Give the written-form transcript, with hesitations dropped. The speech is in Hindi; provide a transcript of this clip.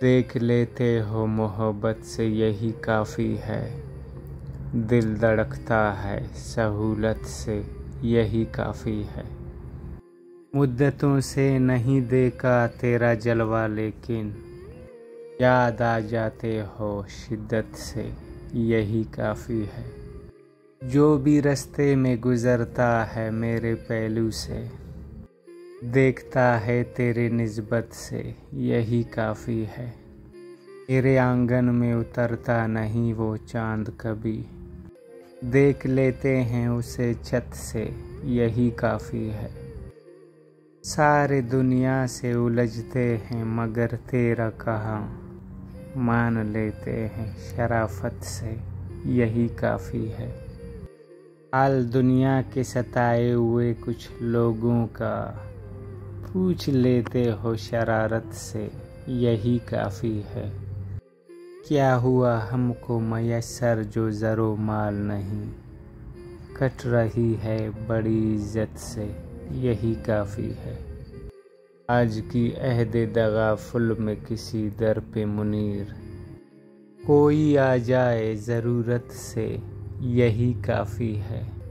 देख लेते हो मोहब्बत से यही काफ़ी है। दिल धड़कता है सहूलत से यही काफ़ी है। मुद्दतों से नहीं देखा तेरा जलवा लेकिन याद आ जाते हो शिद्दत से यही काफ़ी है। जो भी रास्ते में गुज़रता है मेरे पहलू से देखता है तेरे निस्बत से यही काफ़ी है। तेरे आंगन में उतरता नहीं वो चांद कभी देख लेते हैं उसे छत से यही काफ़ी है। सारे दुनिया से उलझते हैं मगर तेरा कहा मान लेते हैं शराफत से यही काफ़ी है। हाल दुनिया के सताए हुए कुछ लोगों का पूछ लेते हो शरारत से यही काफ़ी है। क्या हुआ हमको मयस्सर जो ज़रो माल नहीं कट रही है बड़ी इज्जत से यही काफ़ी है। आज की अहदे दगा फुल में किसी दर पे मुनीर कोई आ जाए ज़रूरत से यही काफ़ी है।